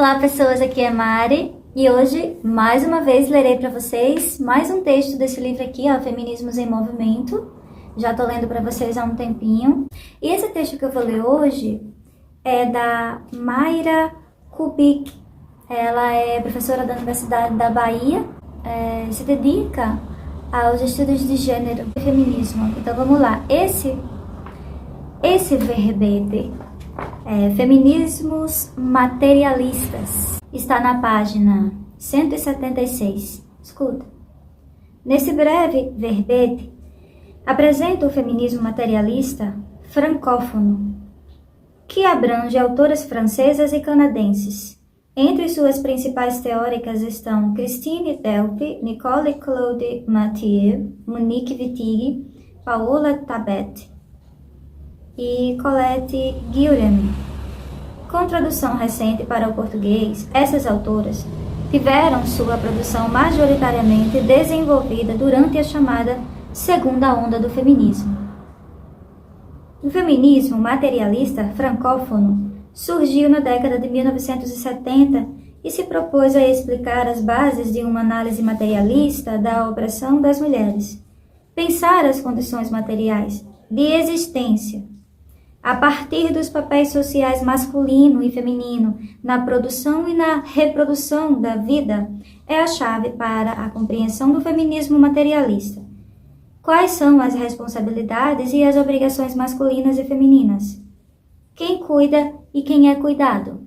Olá pessoas, aqui é Mari e hoje mais uma vez lerei para vocês mais um texto desse livro aqui, ó, Feminismos em Movimento. Já tô lendo para vocês há um tempinho. E esse texto que eu vou ler hoje é da Mayra Kubik. Ela é professora da Universidade da Bahia, se dedica aos estudos de gênero e feminismo. Então vamos lá, esse verbete, Feminismos Materialistas, está na página 176. Escuta. Nesse breve verbete, apresenta o feminismo materialista francófono, que abrange autoras francesas e canadenses. Entre suas principais teóricas estão Christine Delphi, Nicole Claude Mathieu, Monique Wittig, Paola Tabet e Colette Guilherme. Com tradução recente para o português, essas autoras tiveram sua produção majoritariamente desenvolvida durante a chamada segunda onda do feminismo. O feminismo materialista francófono surgiu na década de 1970 e se propôs a explicar as bases de uma análise materialista da opressão das mulheres, pensar as condições materiais de existência a partir dos papéis sociais masculino e feminino na produção e na reprodução da vida é a chave para a compreensão do feminismo materialista. Quais são as responsabilidades e as obrigações masculinas e femininas? Quem cuida e quem é cuidado?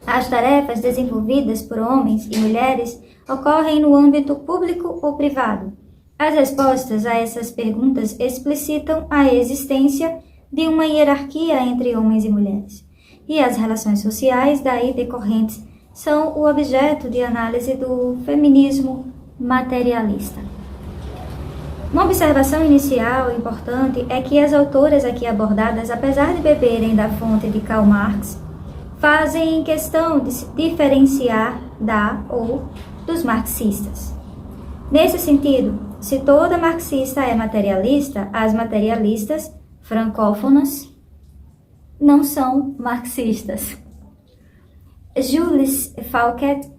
As tarefas desenvolvidas por homens e mulheres ocorrem no âmbito público ou privado. As respostas a essas perguntas explicitam a existência de uma hierarquia entre homens e mulheres, e as relações sociais daí decorrentes são o objeto de análise do feminismo materialista. Uma observação inicial importante é que as autoras aqui abordadas, apesar de beberem da fonte de Karl Marx, fazem questão de se diferenciar da ou dos marxistas. Nesse sentido, se toda marxista é materialista, as materialistas francófonas não são marxistas. Jules Fauquet,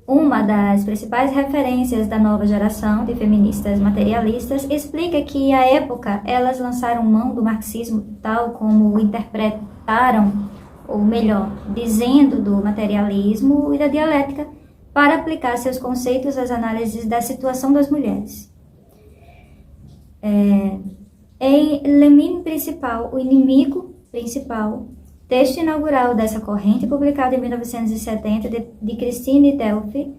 uma das principais referências da nova geração de feministas materialistas, explica que à época elas lançaram mão do marxismo tal como o interpretaram, ou melhor, dizendo do materialismo e da dialética, para aplicar seus conceitos às análises da situação das mulheres. Em L'ennemi principal, o inimigo principal, texto inaugural dessa corrente, publicado em 1970, de Christine Delphi,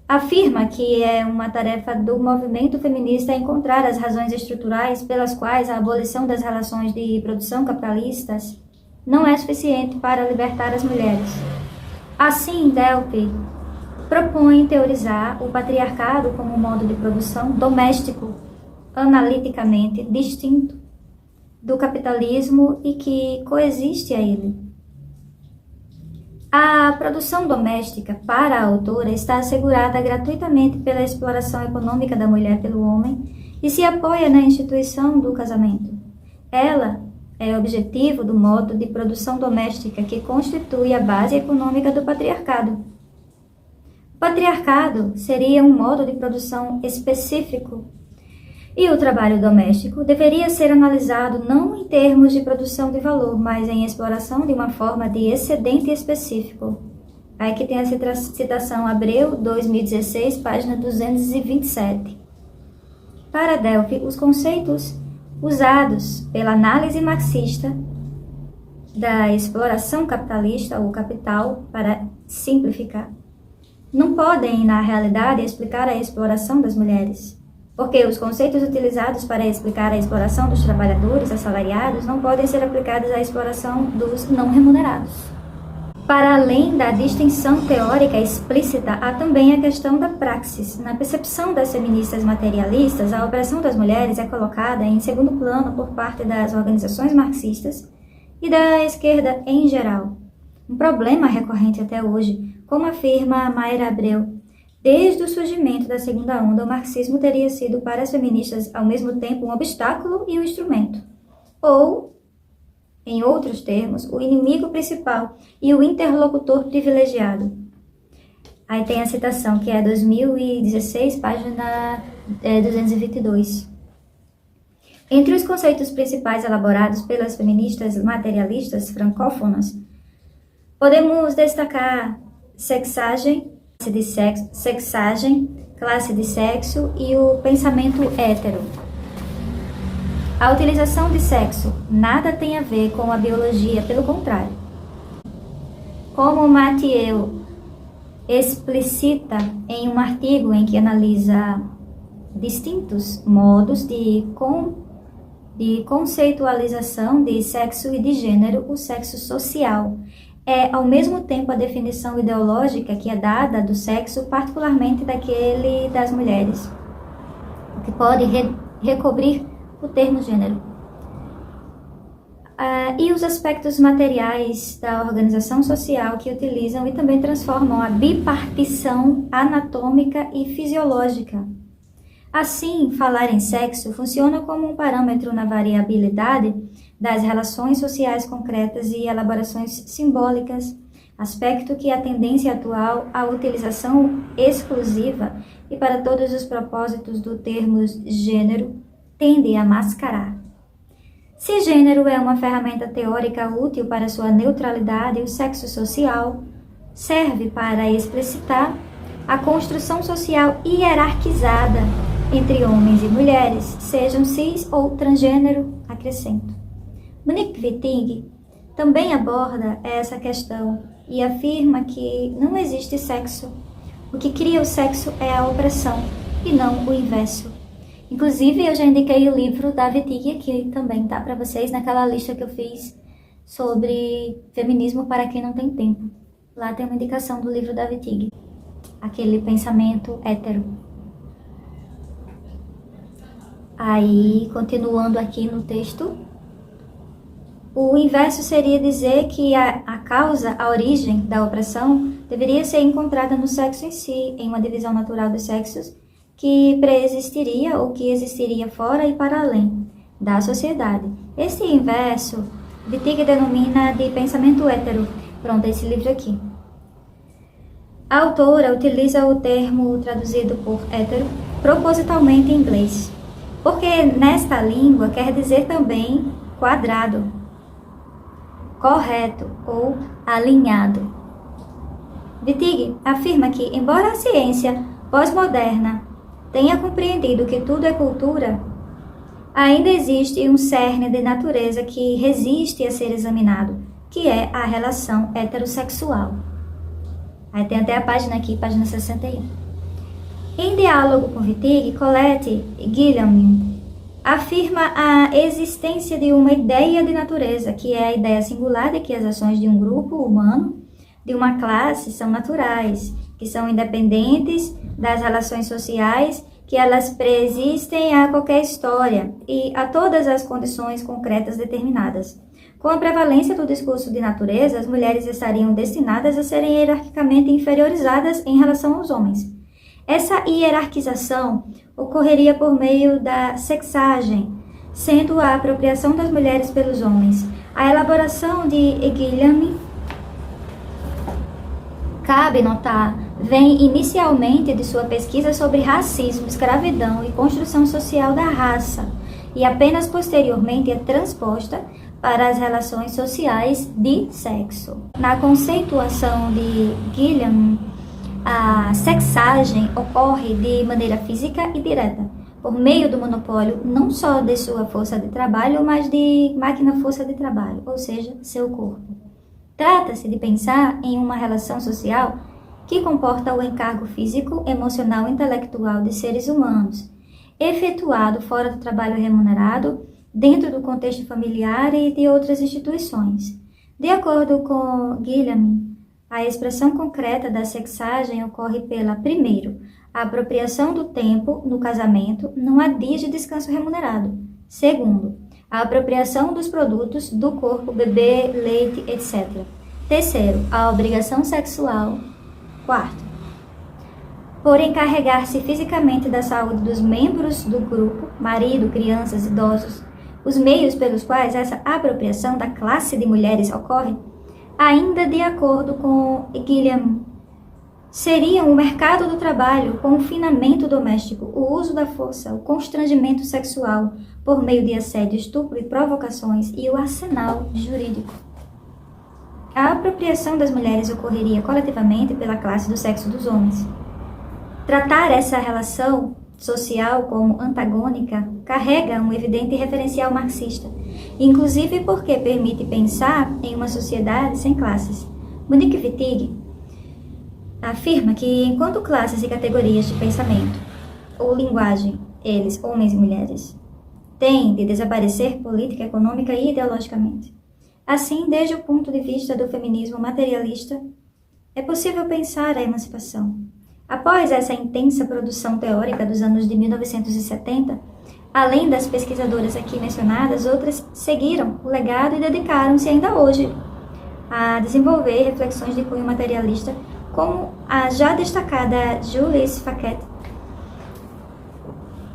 afirma que é uma tarefa do movimento feminista encontrar as razões estruturais pelas quais a abolição das relações de produção capitalistas não é suficiente para libertar as mulheres. Assim, Delphi propõe teorizar o patriarcado como um modo de produção doméstico, analiticamente distinto do capitalismo e que coexiste a ele. A produção doméstica para a autora está assegurada gratuitamente pela exploração econômica da mulher pelo homem e se apoia na instituição do casamento. Ela é objetivo do modo de produção doméstica que constitui a base econômica do patriarcado. O patriarcado seria um modo de produção específico e o trabalho doméstico deveria ser analisado não em termos de produção de valor, mas em exploração de uma forma de excedente específico. Aí que tem a citação Abreu, 2016, página 227. Para Delphi, os conceitos usados pela análise marxista da exploração capitalista ou capital, para simplificar, não podem, na realidade, explicar a exploração das mulheres. Porque os conceitos utilizados para explicar a exploração dos trabalhadores assalariados não podem ser aplicados à exploração dos não remunerados. Para além da distinção teórica explícita, há também a questão da praxis. Na percepção das feministas materialistas, a opressão das mulheres é colocada em segundo plano por parte das organizações marxistas e da esquerda em geral. Um problema recorrente até hoje, como afirma Mayra Abreu. Desde o surgimento da segunda onda, o marxismo teria sido para as feministas ao mesmo tempo um obstáculo e um instrumento. Ou Em outros termos, o inimigo principal e o interlocutor privilegiado. Aí tem a citação, que é 2016, página 222. Entre os conceitos principais elaborados pelas feministas materialistas francófonas, podemos destacar sexagem, classe de sexo e o pensamento hétero. A utilização de sexo nada tem a ver com a biologia, pelo contrário. Como Mathieu explicita em um artigo em que analisa distintos modos de conceitualização de sexo e de gênero, o sexo social é, ao mesmo tempo, a definição ideológica que é dada do sexo, particularmente daquele das mulheres, o que pode recobrir o termo gênero. E os aspectos materiais da organização social que utilizam e também transformam a bipartição anatômica e fisiológica. Assim, falar em sexo funciona como um parâmetro na variabilidade das relações sociais concretas e elaborações simbólicas, aspecto que a tendência atual à utilização exclusiva e para todos os propósitos do termo gênero tende a mascarar. Se gênero é uma ferramenta teórica útil para sua neutralidade, o sexo social serve para explicitar a construção social hierarquizada entre homens e mulheres, sejam cis ou transgênero, acrescento. Monique Wittig também aborda essa questão e afirma que não existe sexo. O que cria o sexo é a opressão e não o inverso. Inclusive, eu já indiquei o livro da Wittig aqui também, tá? Para vocês, naquela lista que eu fiz sobre feminismo para quem não tem tempo. Lá tem uma indicação do livro da Wittig, aquele pensamento hétero. Aí, continuando aqui no texto, o inverso seria dizer que a causa, a origem da opressão deveria ser encontrada no sexo em si, em uma divisão natural dos sexos que preexistiria ou que existiria fora e para além da sociedade. Esse inverso, Wittig denomina de pensamento hétero. Pronto, esse livro aqui. A autora utiliza o termo traduzido por hétero propositalmente em inglês, porque nesta língua quer dizer também quadrado, correto ou alinhado. Wittig afirma que, embora a ciência pós-moderna tenha compreendido que tudo é cultura, ainda existe um cerne de natureza que resiste a ser examinado, que é a relação heterossexual. Aí tem até a página aqui, página 61. Em diálogo com Wittig, Colette Guilherme afirma a existência de uma ideia de natureza, que é a ideia singular de que as ações de um grupo humano, de uma classe, são naturais, que são independentes das relações sociais, que elas preexistem a qualquer história e a todas as condições concretas determinadas. Com a prevalência do discurso de natureza, as mulheres estariam destinadas a serem hierarquicamente inferiorizadas em relação aos homens. Essa hierarquização ocorreria por meio da sexagem, sendo a apropriação das mulheres pelos homens. A elaboração de Guilherme, cabe notar, vem inicialmente de sua pesquisa sobre racismo, escravidão e construção social da raça, e apenas posteriormente é transposta para as relações sociais de sexo. Na conceituação de Guilherme, a sexagem ocorre de maneira física e direta, por meio do monopólio não só de sua força de trabalho, mas de máquina-força de trabalho, ou seja, seu corpo. Trata-se de pensar em uma relação social que comporta o encargo físico, emocional e intelectual de seres humanos, efetuado fora do trabalho remunerado, dentro do contexto familiar e de outras instituições. De acordo com Guilherme, a expressão concreta da sexagem ocorre pela, primeiro, a apropriação do tempo no casamento, não há dias de descanso remunerado. Segundo, a apropriação dos produtos do corpo, bebê, leite, etc. Terceiro, a obrigação sexual. Quarto, por encarregar-se fisicamente da saúde dos membros do grupo, marido, crianças, idosos, os meios pelos quais essa apropriação da classe de mulheres ocorre, ainda de acordo com Guilherme, seriam o mercado do trabalho, o confinamento doméstico, o uso da força, o constrangimento sexual por meio de assédio, estupro e provocações e o arsenal jurídico. A apropriação das mulheres ocorreria coletivamente pela classe do sexo dos homens. Tratar essa relação social como antagônica carrega um evidente referencial marxista, inclusive porque permite pensar em uma sociedade sem classes. Monique Wittig afirma que, enquanto classes e categorias de pensamento ou linguagem, eles, homens e mulheres, têm de desaparecer política, econômica e ideologicamente. Assim, desde o ponto de vista do feminismo materialista, é possível pensar a emancipação. Após essa intensa produção teórica dos anos de 1970, além das pesquisadoras aqui mencionadas, outras seguiram o legado e dedicaram-se ainda hoje a desenvolver reflexões de cunho materialista, como a já destacada Julie Fachet.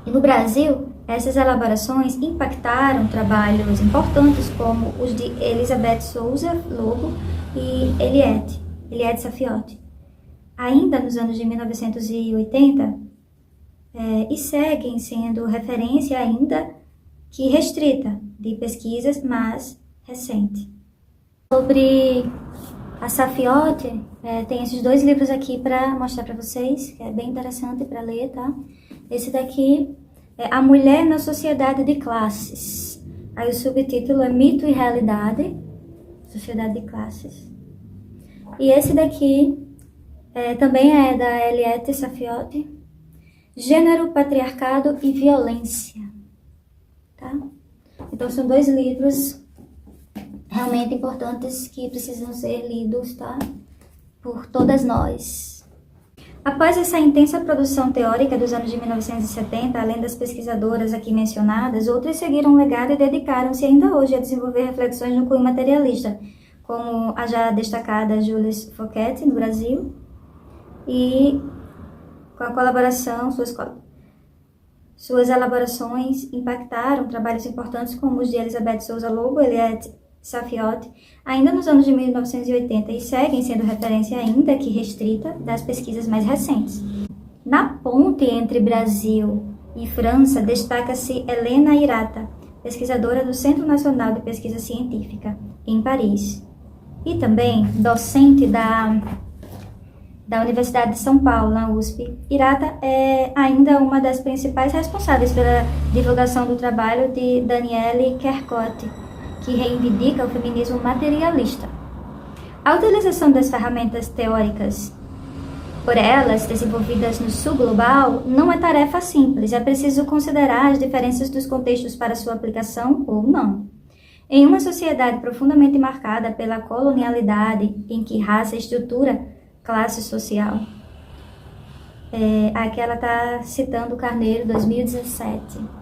E no Brasil, essas elaborações impactaram trabalhos importantes como os de Elizabeth Souza Lobo e Eliette Saffioti, ainda nos anos de 1980, e seguem sendo referência ainda que restrita de pesquisas, mas recente. Sobre a Saffioti, tem esses dois livros aqui para mostrar para vocês, que é bem interessante para ler, tá? Esse daqui é A Mulher na Sociedade de Classes. Aí o subtítulo é Mito e Realidade, Sociedade de Classes. E esse daqui também é da Eliette Saffioti, Gênero, Patriarcado e Violência, tá? Então são dois livros realmente importantes que precisam ser lidos, tá? Por todas nós. Após essa intensa produção teórica dos anos de 1970, além das pesquisadoras aqui mencionadas, outras seguiram o legado e dedicaram-se ainda hoje a desenvolver reflexões no cunho materialista, como a já destacada Julie Fachet no Brasil, e com a colaboração, suas elaborações impactaram trabalhos importantes como os de Elizabeth Souza Lobo, Eliette Saffioti, ainda nos anos de 1980, e seguem sendo referência ainda que restrita das pesquisas mais recentes. Na ponte entre Brasil e França, destaca-se Helena Hirata, pesquisadora do Centro Nacional de Pesquisa Científica, em Paris, e também docente da Universidade de São Paulo, na USP. Hirata é ainda uma das principais responsáveis pela divulgação do trabalho de Danielle Kercotte, que reivindica o feminismo materialista. A utilização das ferramentas teóricas por elas, desenvolvidas no sul global, não é tarefa simples, é preciso considerar as diferenças dos contextos para sua aplicação ou não. Em uma sociedade profundamente marcada pela colonialidade, em que raça estrutura classe social, aqui ela está citando Carneiro, 2017.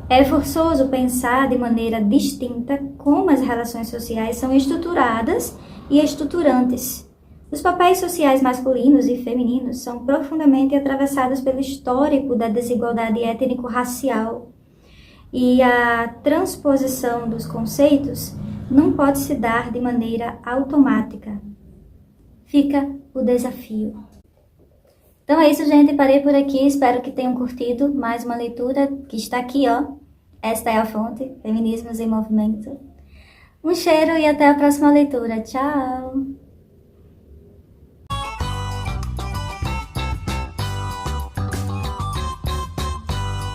É forçoso pensar de maneira distinta como as relações sociais são estruturadas e estruturantes. Os papéis sociais masculinos e femininos são profundamente atravessados pelo histórico da desigualdade étnico-racial, e a transposição dos conceitos não pode se dar de maneira automática. Fica o desafio. Então é isso, gente. Parei por aqui. Espero que tenham curtido mais uma leitura que está aqui, ó. Esta é a fonte, Feminismos em Movimento. Um cheiro e até a próxima leitura. Tchau!